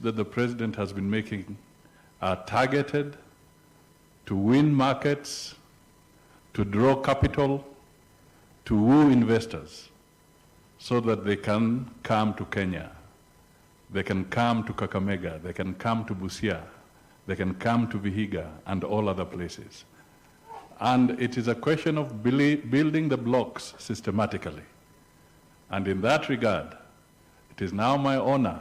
that the President has been making are targeted to win markets, to draw capital, to woo investors so that they can come to Kenya, they can come to Kakamega, they can come to Busia, they can come to Vihiga and all other places. And it is a question of building the blocks systematically. And in that regard, it is now my honor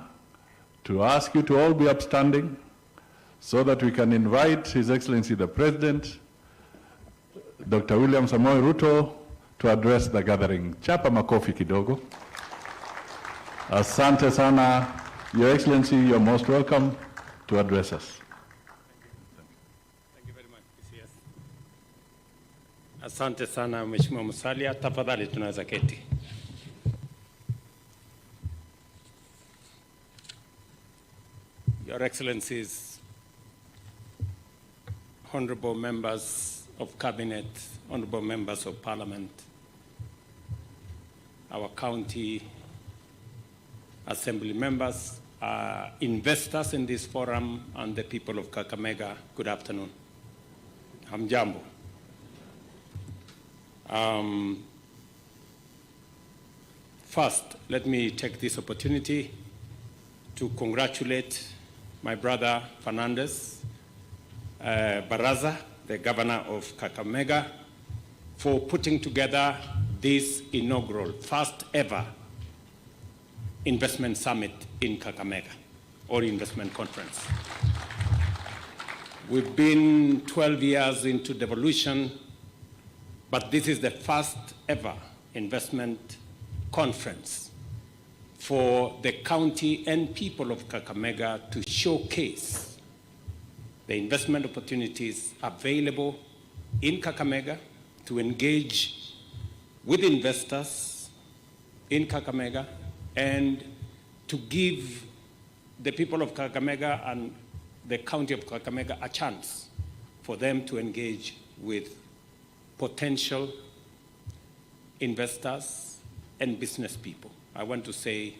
to ask you to all be upstanding so that we can invite His Excellency the President, Dr. William Samoei Ruto, to address the gathering. Chapa makofi kidogo. Asante sana. Your Excellency, you're most welcome to address us. Thank you very much, PCS. Asante sana, Mheshimiwa Musalia. Tafadhali tunaweza keti. Your Excellencies, honorable members of Cabinet, honorable members of Parliament, our county assembly members, investors in this forum, and the people of Kakamega, good afternoon. Hamjambo. First, let me take this opportunity to congratulate my brother Fernandez Baraza, the governor of Kakamega, for putting together this inaugural, first ever investment summit in Kakamega, or investment conference. We've been 12 years into devolution, but this is the first ever investment conference for the county and people of Kakamega to showcase the investment opportunities available in Kakamega, to engage with investors in Kakamega, and to give the people of Kakamega and the county of Kakamega a chance for them to engage with potential investors and business people. I want to say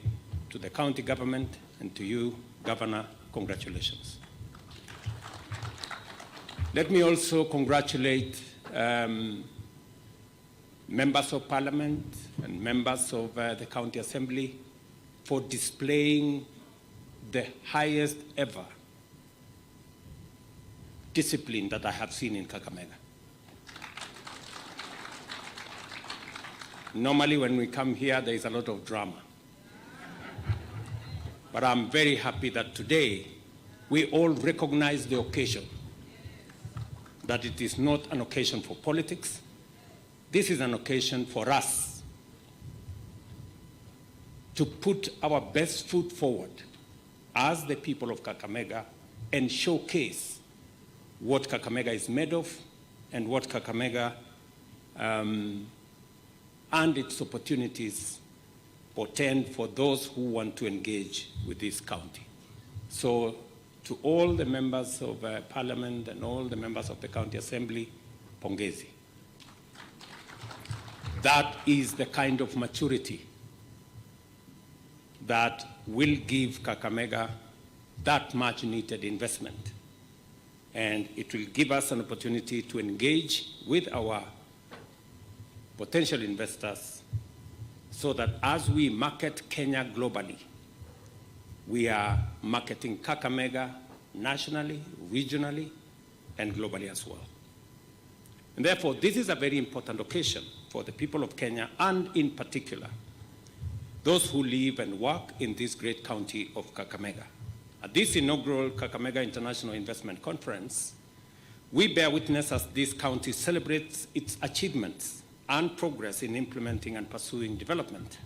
to the county government and to you, Governor, congratulations. Let me also congratulate members of Parliament and members of the County Assembly for displaying the highest ever discipline that I have seen in Kakamega. Normally when we come here, there is a lot of drama. But I'm very happy that today we all recognize the occasion, that it is not an occasion for politics. This is an occasion for us to put our best foot forward as the people of Kakamega and showcase what Kakamega is made of and what Kakamega and its opportunities portend for those who want to engage with this county. So to all the members of Parliament and all the members of the County Assembly, pongezi. That is the kind of maturity that will give Kakamega that much needed investment. And it will give us an opportunity to engage with our potential investors so that as we market Kenya globally, we are marketing Kakamega nationally, regionally, and globally as well. And therefore, this is a very important occasion for the people of Kenya, and in particular, those who live and work in this great county of Kakamega. At this inaugural Kakamega International Investment Conference, we bear witness as this county celebrates its achievements and progress in implementing and pursuing development,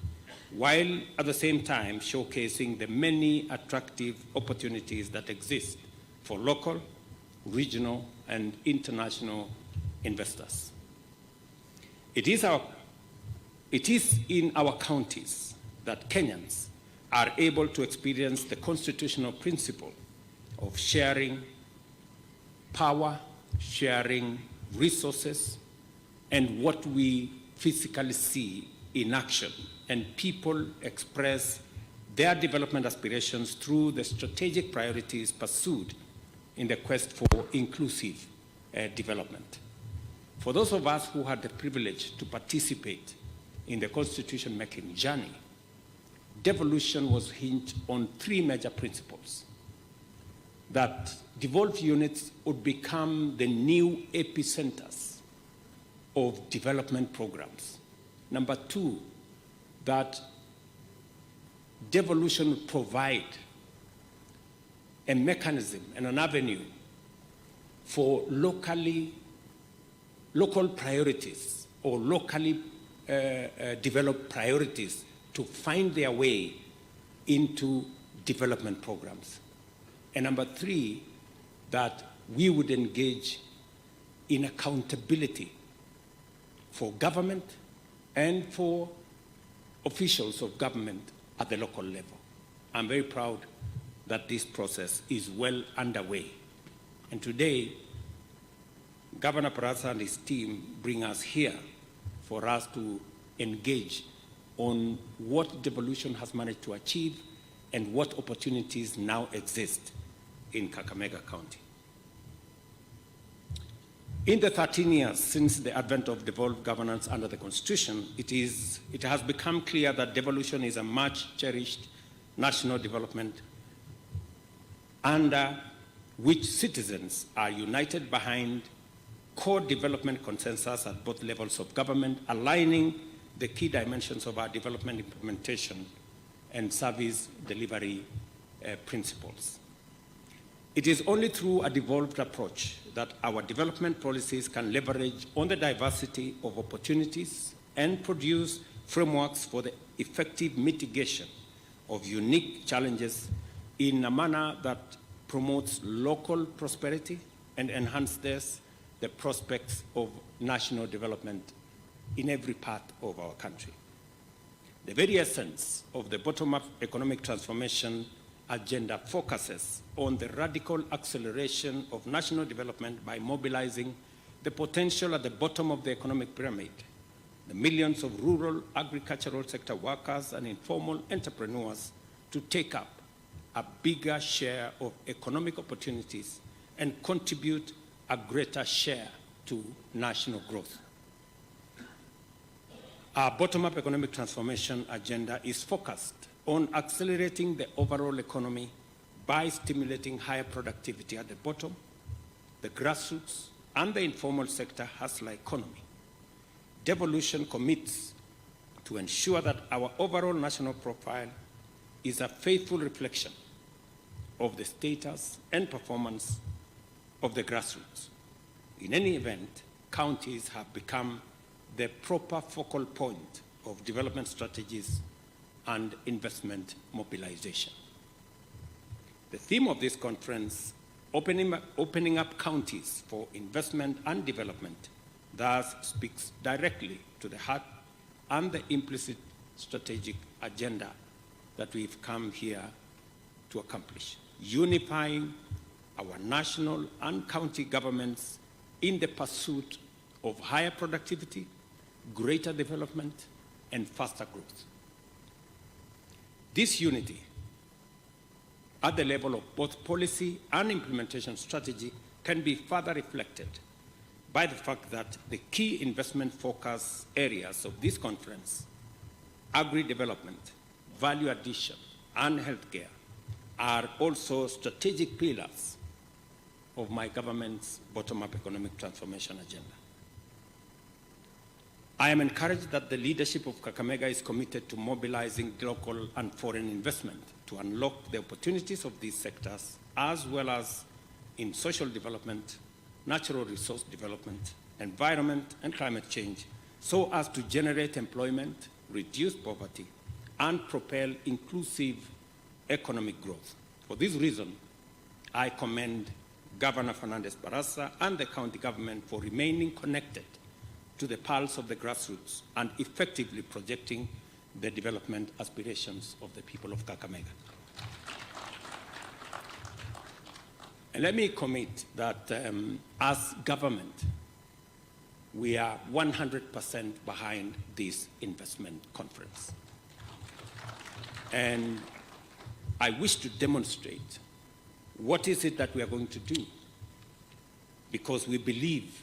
while at the same time showcasing the many attractive opportunities that exist for local, regional, and international investors. It is in our counties that Kenyans are able to experience the constitutional principle of sharing power, sharing resources, and what we physically see in action, and people express their development aspirations through the strategic priorities pursued in the quest for inclusive development. For those of us who had the privilege to participate in the constitution-making journey, devolution was hinged on three major principles: that devolved units would become the new epicenters of development programs. Number two, that devolution would provide a mechanism and an avenue for local priorities or locally developed priorities to find their way into development programs. And number three, that we would engage in accountability for government and for officials of government at the local level. I'm very proud that this process is well underway. And today, Governor Barasa and his team bring us here for us to engage on what devolution has managed to achieve and what opportunities now exist in Kakamega County. In the 13 years since the advent of devolved governance under the Constitution, it has become clear that devolution is a much cherished national development under which citizens are united behind core development consensus at both levels of government, aligning the key dimensions of our development implementation and service delivery principles. It is only through a devolved approach that our development policies can leverage on the diversity of opportunities and produce frameworks for the effective mitigation of unique challenges in a manner that promotes local prosperity and enhances the prospects of national development in every part of our country. The very essence of the bottom-up economic transformation agenda focuses on the radical acceleration of national development by mobilizing the potential at the bottom of the economic pyramid, the millions of rural agricultural sector workers and informal entrepreneurs to take up a bigger share of economic opportunities and contribute a greater share to national growth. Our bottom-up economic transformation agenda is focused on accelerating the overall economy by stimulating higher productivity at the bottom, the grassroots, and the informal sector hustler economy. Devolution commits to ensure that our overall national profile is a faithful reflection of the status and performance of the grassroots. In any event, counties have become the proper focal point of development strategies and investment mobilization. The theme of this conference, opening up counties for investment and development, thus speaks directly to the heart and the implicit strategic agenda that we've come here to accomplish, unifying our national and county governments in the pursuit of higher productivity, greater development, and faster growth. This unity at the level of both policy and implementation strategy can be further reflected by the fact that the key investment focus areas of this conference, agri-development, value addition, and healthcare, are also strategic pillars of my government's bottom-up economic transformation agenda. I am encouraged that the leadership of Kakamega is committed to mobilizing local and foreign investment to unlock the opportunities of these sectors, as well as in social development, natural resource development, environment and climate change, so as to generate employment, reduce poverty, and propel inclusive economic growth. For this reason, I commend Governor Fernandez Barasa and the county government for remaining connected to the pulse of the grassroots and effectively projecting the development aspirations of the people of Kakamega. And let me commit that as government, we are 100% behind this investment conference. And I wish to demonstrate what is it that we are going to do, because we believe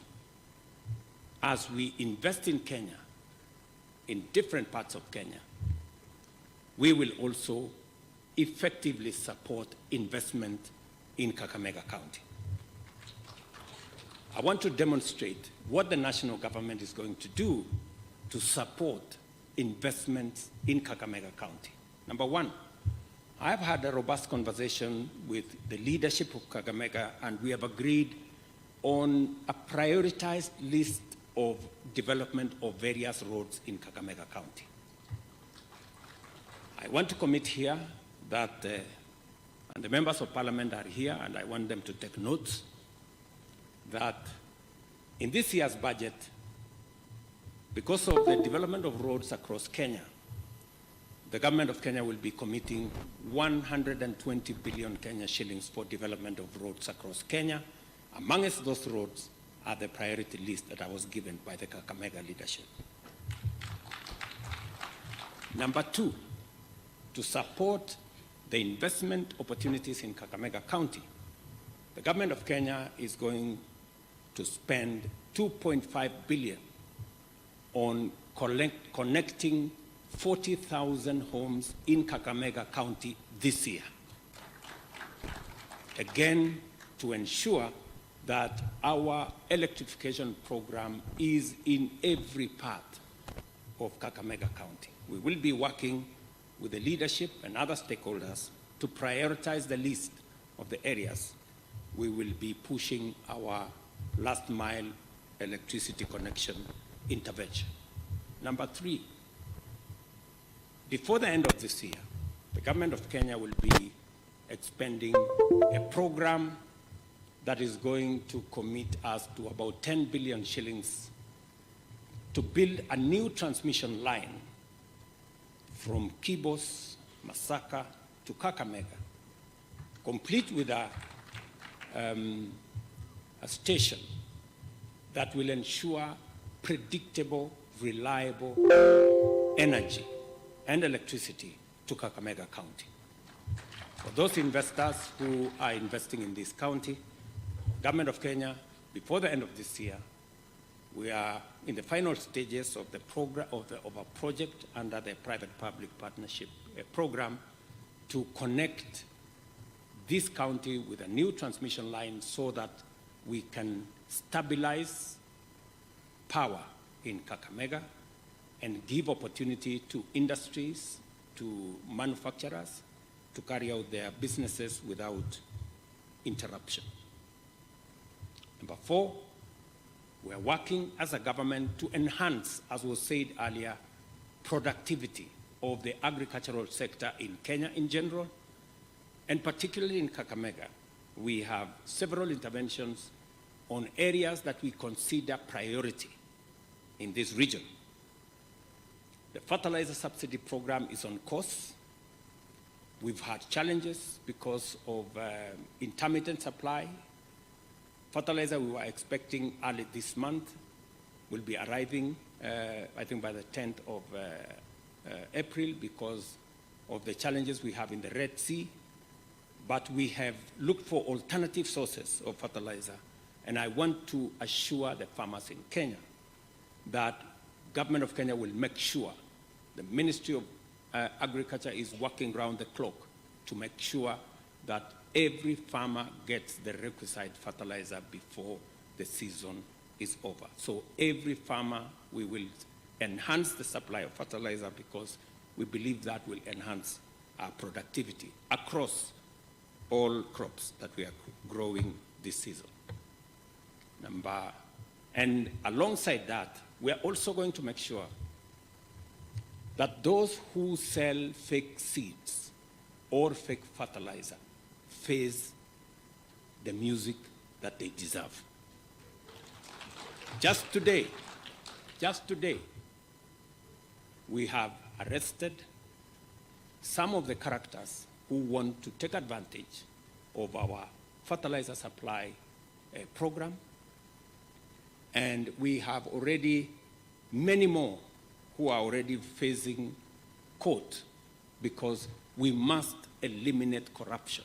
as we invest in Kenya, in different parts of Kenya, we will also effectively support investment in Kakamega County. I want to demonstrate what the national government is going to do to support investments in Kakamega County. Number one, I have had a robust conversation with the leadership of Kakamega, and we have agreed on a prioritized list of development of various roads in Kakamega County. I want to commit here that, and the members of parliament are here, and I want them to take notes, that in this year's budget, because of the development of roads across Kenya, the government of Kenya will be committing 120 billion Kenya shillings for development of roads across Kenya. Amongst those roads are the priority list that I was given by the Kakamega leadership. Number two, to support the investment opportunities in Kakamega County, the government of Kenya is going to spend 2.5 billion on connecting 40,000 homes in Kakamega County this year. Again, to ensure that our electrification program is in every part of Kakamega County. We will be working with the leadership and other stakeholders to prioritize the list of the areas we will be pushing our last mile electricity connection intervention. Number three, before the end of this year, the government of Kenya will be expending a program that is going to commit us to about 10 billion shillings to build a new transmission line from Kibos, Masaka to Kakamega, complete with a station that will ensure predictable, reliable energy and electricity to Kakamega County. For those investors who are investing in this county, Government of Kenya, before the end of this year, we are in the final stages of the program of a project under the private-public partnership program to connect this county with a new transmission line so that we can stabilize power in Kakamega and give opportunity to industries, to manufacturers, to carry out their businesses without interruption. Number four, we are working as a government to enhance, as was said earlier, productivity of the agricultural sector in Kenya in general, and particularly in Kakamega. We have several interventions on areas that we consider priority in this region. The fertilizer subsidy program is on course. We've had challenges because of intermittent supply. Fertilizer we were expecting early this month will be arriving, I think by the 10th of April because of the challenges we have in the Red Sea. But we have looked for alternative sources of fertilizer. And I want to assure the farmers in Kenya that Government of Kenya will make sure the Ministry of Agriculture is working round the clock to make sure that every farmer gets the requisite fertilizer before the season is over. So every farmer, we will enhance the supply of fertilizer because we believe that will enhance our productivity across all crops that we are growing this season. And alongside that, we are also going to make sure that those who sell fake seeds or fake fertilizer face the music that they deserve. Just today, we have arrested some of the characters who want to take advantage of our fertilizer supply program. And we have already many more who are already facing court because we must eliminate corruption.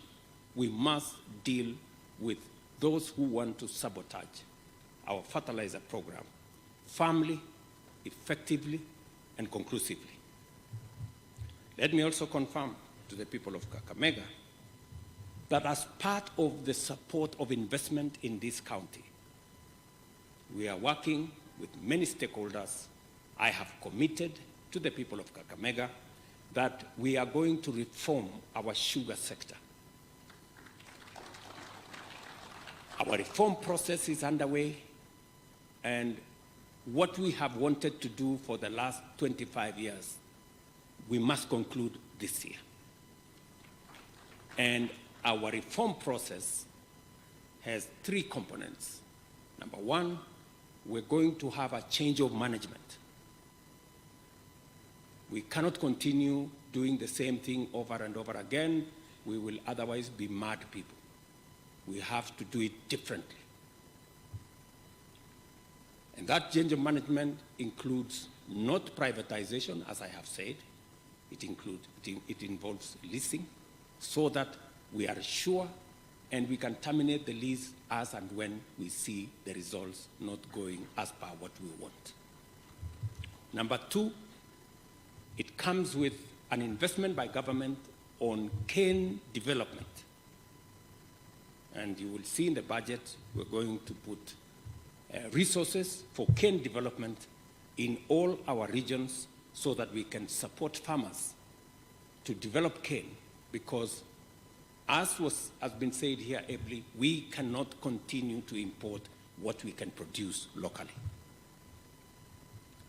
We must deal with those who want to sabotage our fertilizer program firmly, effectively, and conclusively. Let me also confirm to the people of Kakamega that as part of the support of investment in this county, we are working with many stakeholders. I have committed to the people of Kakamega that we are going to reform our sugar sector. Our reform process is underway, and what we have wanted to do for the last 25 years, we must conclude this year. And our reform process has three components. Number one, we're going to have a change of management. We cannot continue doing the same thing over and over again. We will otherwise be mad people. We have to do it differently. And that change of management includes not privatization, as I have said. It involves leasing, so that we are sure and we can terminate the lease as and when we see the results not going as per what we want. Number two, it comes with an investment by government on cane development. And you will see in the budget, we're going to put resources for cane development in all our regions so that we can support farmers to develop cane, because as has been said here ably, we cannot continue to import what we can produce locally.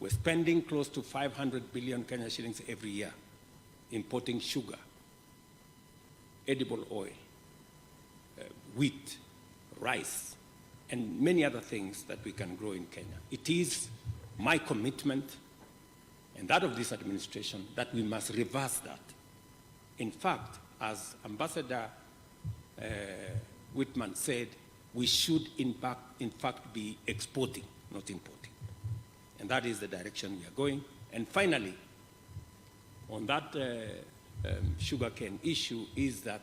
We're spending close to 500 billion Kenya shillings every year importing sugar, edible oil, wheat, rice, and many other things that we can grow in Kenya. It is my commitment and that of this administration that we must reverse that. In fact, as Ambassador Whitman said, we should in fact be exporting, not importing. And that is the direction we are going. And finally, on that sugarcane issue is that,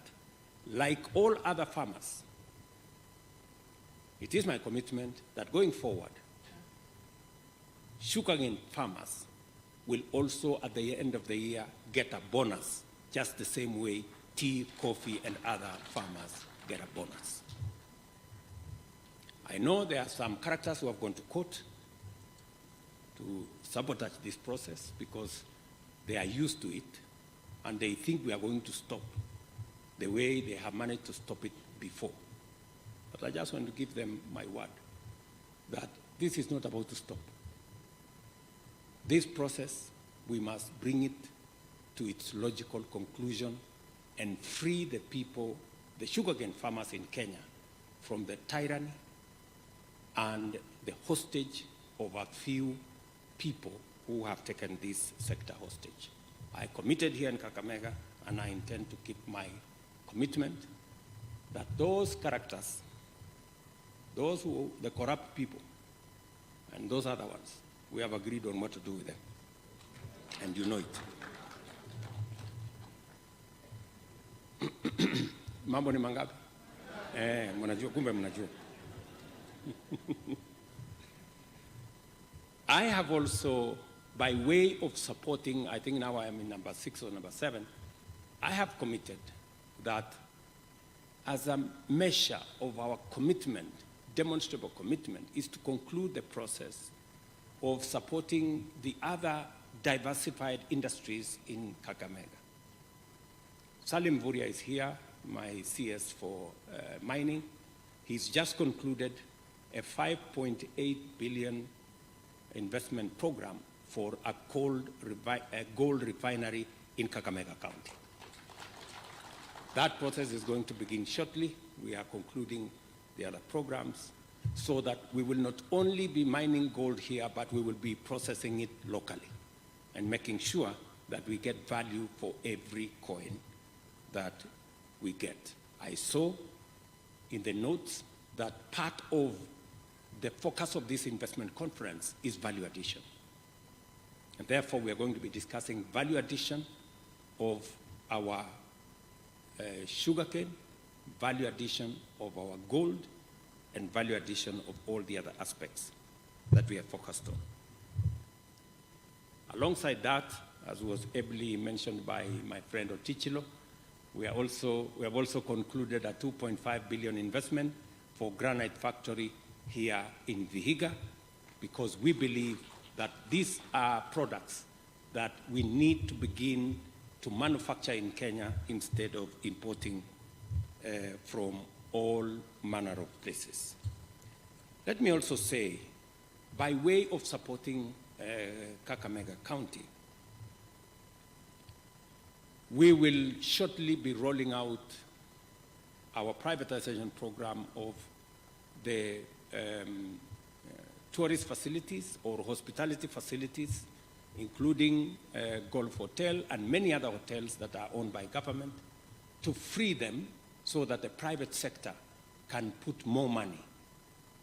like all other farmers, it is my commitment that going forward, sugarcane farmers will also, at the end of the year, get a bonus, just the same way tea, coffee, and other farmers get a bonus. I know there are some characters who have gone to court to sabotage this process because they are used to it and they think we are going to stop the way they have managed to stop it before. But I just want to give them my word that this is not about to stop. This process, we must bring it to its logical conclusion and free the people, the sugarcane farmers in Kenya, from the tyranny and the hostage of a few people who have taken this sector hostage. I committed here in Kakamega, and I intend to keep my commitment that those characters, the corrupt people, and those other ones, we have agreed on what to do with them. And you know it. Mambo ni mangapi? Mnajua, kumbe mnajua. I have also, by way of supporting, I think now I am in number 6 or number 7, I have committed that as a measure of our commitment, demonstrable commitment, is to conclude the process of supporting the other diversified industries in Kakamega. Salim Vuria is here, my CS for mining. He's just concluded a 5.8 billion investment program for a gold refinery in Kakamega County. That process is going to begin shortly. We are concluding the other programs so that we will not only be mining gold here, but we will be processing it locally and making sure that we get value for every coin that we get. I saw in the notes that part of the focus of this investment conference is value addition. And therefore, we are going to be discussing value addition of our sugarcane, value addition of our gold, and value addition of all the other aspects that we have focused on. Alongside that, as was ably mentioned by my friend Otichilo, we have also concluded a 2.5 billion investment for granite factory here in Vihiga, because we believe that these are products that we need to begin to manufacture in Kenya instead of importing from all manner of places. Let me also say, by way of supporting Kakamega County, we will shortly be rolling out our privatization program of the tourist facilities or hospitality facilities, including Golf Hotel and many other hotels that are owned by government, to free them so that the private sector can put more money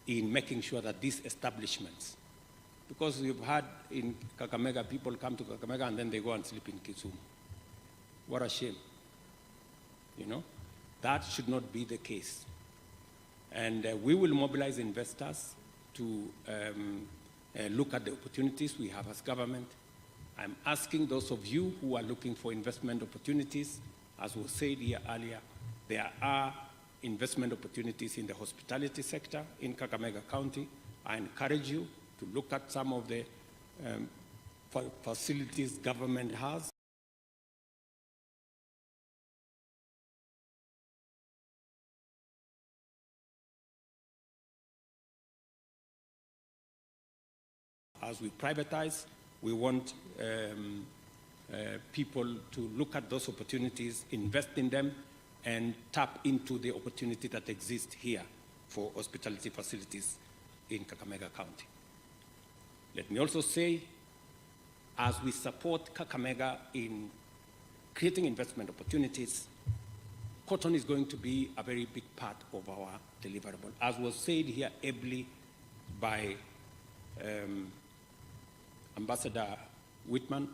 in making sure that these establishments, because you've had in Kakamega, people come to Kakamega and then they go and sleep in Kisumu. What a shame. You know, that should not be the case. And we will mobilize investors to look at the opportunities we have as government. I'm asking those of you who are looking for investment opportunities, as was said here earlier, there are investment opportunities in the hospitality sector in Kakamega County. I encourage you to look at some of the facilities government has. As we privatize, we want people to look at those opportunities, invest in them, and tap into the opportunity that exists here for hospitality facilities in Kakamega County. Let me also say, as we support Kakamega in creating investment opportunities, cotton is going to be a very big part of our deliverable. As was said here ably by Ambassador Whitman,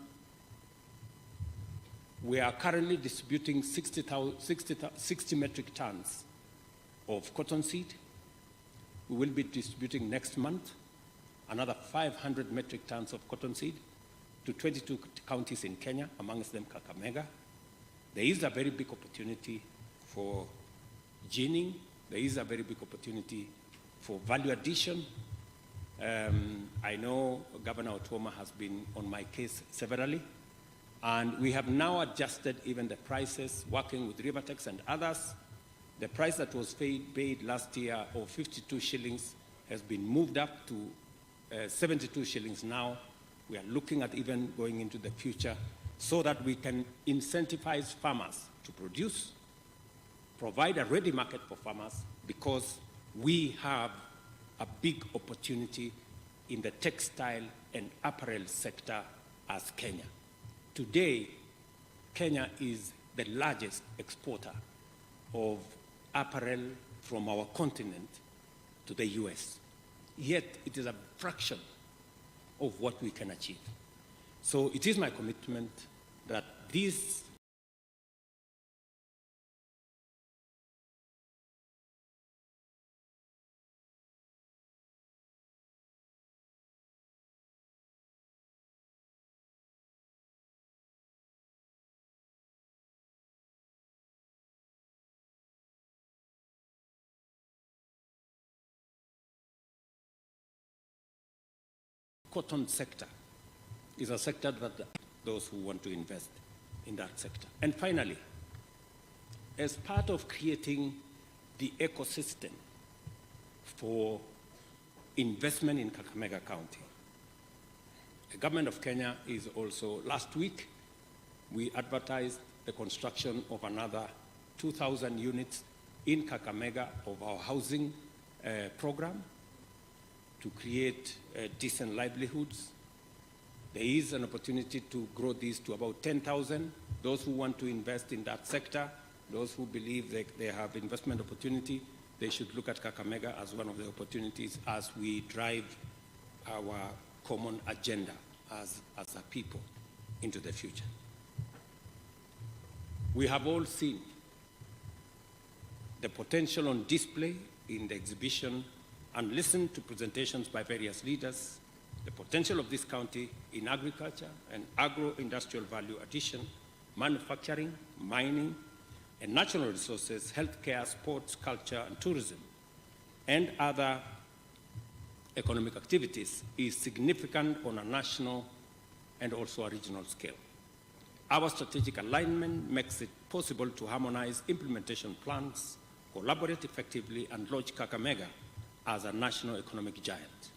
we are currently distributing 60 metric tons of cotton seed. We will be distributing next month another 500 metric tons of cotton seed to 22 counties in Kenya, amongst them Kakamega. There is a very big opportunity for ginning. There is a very big opportunity for value addition. I know Governor Otuoma has been on my case severally, and we have now adjusted even the prices, working with Rivertex and others. The price that was paid last year of 52 shillings has been moved up to 72 shillings now. We are looking at even going into the future so that we can incentivize farmers to produce, provide a ready market for farmers, because we have a big opportunity in the textile and apparel sector as Kenya. Today, Kenya is the largest exporter of apparel from our continent to the US. Yet, it is a fraction of what we can achieve. So it is my commitment that this cotton sector is a sector that those who want to invest in that sector. And finally, as part of creating the ecosystem for investment in Kakamega County, the government of Kenya is also, last week, we advertised the construction of another 2,000 units in Kakamega of our housing program to create decent livelihoods. There is an opportunity to grow these to about 10,000. Those who want to invest in that sector, those who believe that they have investment opportunity, they should look at Kakamega as one of the opportunities as we drive our common agenda as a people into the future. We have all seen the potential on display in the exhibition and listen to presentations by various leaders, the potential of this county in agriculture and agro-industrial value addition, manufacturing, mining, and natural resources, healthcare, sports, culture, and tourism, and other economic activities is significant on a national and also a regional scale. Our strategic alignment makes it possible to harmonize implementation plans, collaborate effectively, and launch Kakamega as a national economic giant.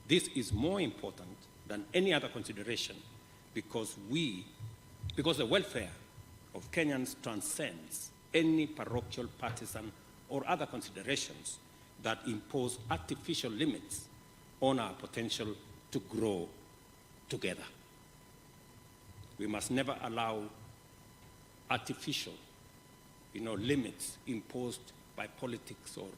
This is more important than any other consideration because the welfare of Kenyans transcends any parochial, partisan, or other considerations that impose artificial limits on our potential to grow together. We must never allow artificial, limits imposed by politics or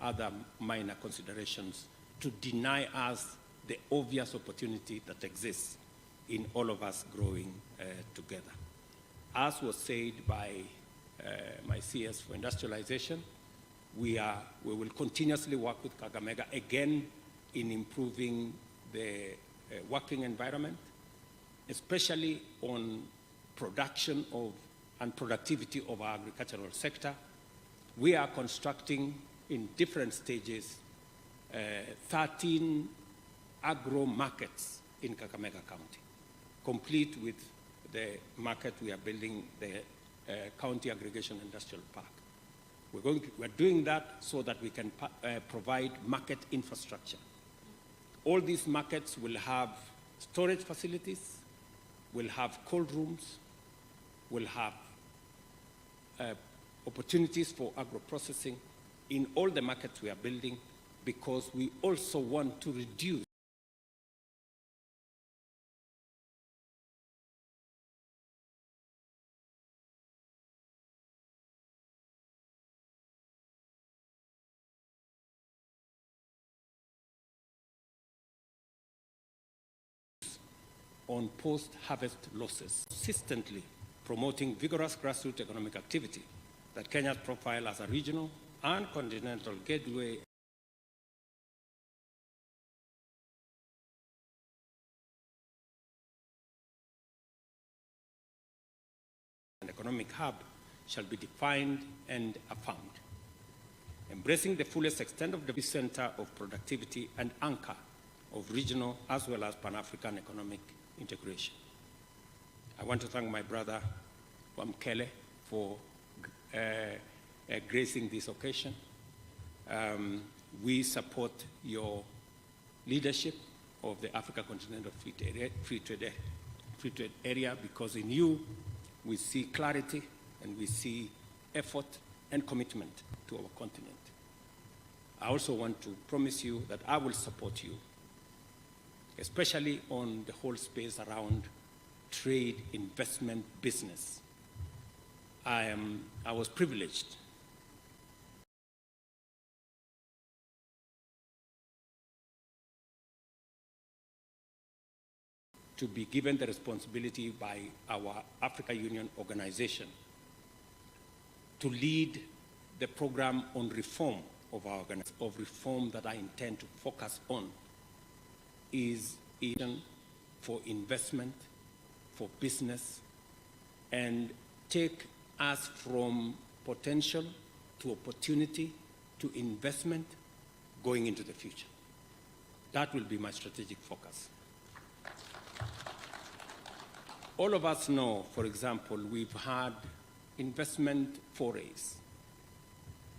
other minor considerations to deny us the obvious opportunity that exists in all of us growing together. As was said by my CS for industrialization, we will continuously work with Kakamega again in improving the working environment, especially on production and productivity of our agricultural sector. We are constructing in different stages 13 agro markets in Kakamega County, complete with the market we are building, the County Aggregation Industrial Park. We're doing that so that we can provide market infrastructure. All these markets will have storage facilities, will have cold rooms, will have opportunities for agro-processing in all the markets we are building, because we also want to reduce on post-harvest losses, consistently promoting vigorous grassroots economic activity that Kenya's profile as a regional and continental gateway and economic hub shall be defined and affirmed, embracing the fullest extent of the center of productivity and anchor of regional as well as Pan-African economic integration. I want to thank my brother Wamkele for gracing this occasion. We support your leadership of the Africa Continental Free Trade Area because in you we see clarity and we see effort and commitment to our continent. I also want to promise you that I will support you, especially on the whole space around trade, investment, business. I was privileged to be given the responsibility by our Africa Union organization to lead the program on reform of our organization, of reform that I intend to focus on is for investment, for business, and take us from potential to opportunity to investment going into the future. That will be my strategic focus. All of us know, for example, we've had investment forays.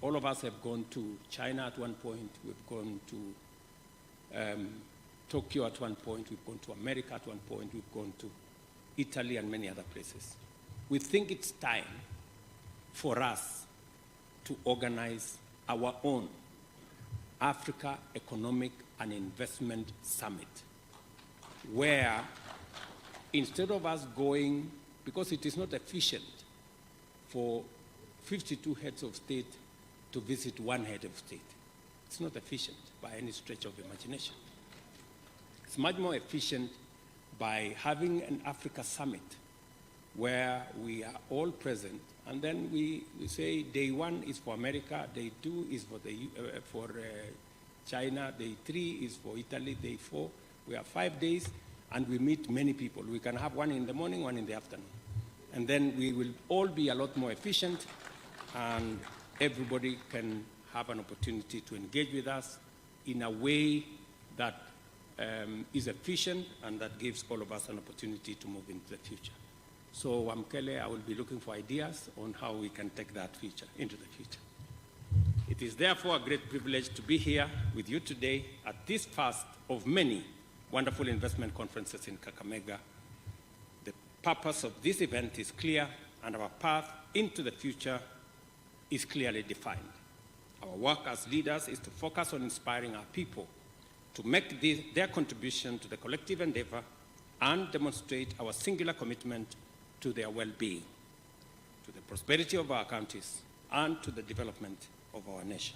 All of us have gone to China at one point, we've gone to Tokyo at one point, we've gone to America at one point, we've gone to Italy and many other places. We think it's time for us to organize our own Africa Economic and Investment Summit, where instead of us going, because it is not efficient for 52 heads of state to visit one head of state. It's not efficient by any stretch of imagination. It's much more efficient by having an Africa summit where we are all present, and then we say day 1 is for America, day 2 is for China, day 3 is for Italy, day 4. We have 5 days, and we meet many people. We can have one in the morning, one in the afternoon. And then we will all be a lot more efficient, and everybody can have an opportunity to engage with us in a way that is efficient and that gives all of us an opportunity to move into the future. So, Wamkele, I will be looking for ideas on how we can take that future into the future. It is therefore a great privilege to be here with you today at this first of many wonderful investment conferences in Kakamega. The purpose of this event is clear, and our path into the future is clearly defined. Our work as leaders is to focus on inspiring our people to make their contribution to the collective endeavor and demonstrate our singular commitment to their well-being, to the prosperity of our countries, and to the development of our nation.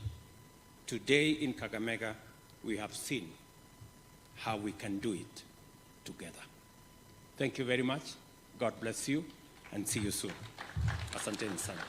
Today in Kakamega, we have seen how we can do it together. Thank you very much. God bless you, and see you soon. Asanteni sana.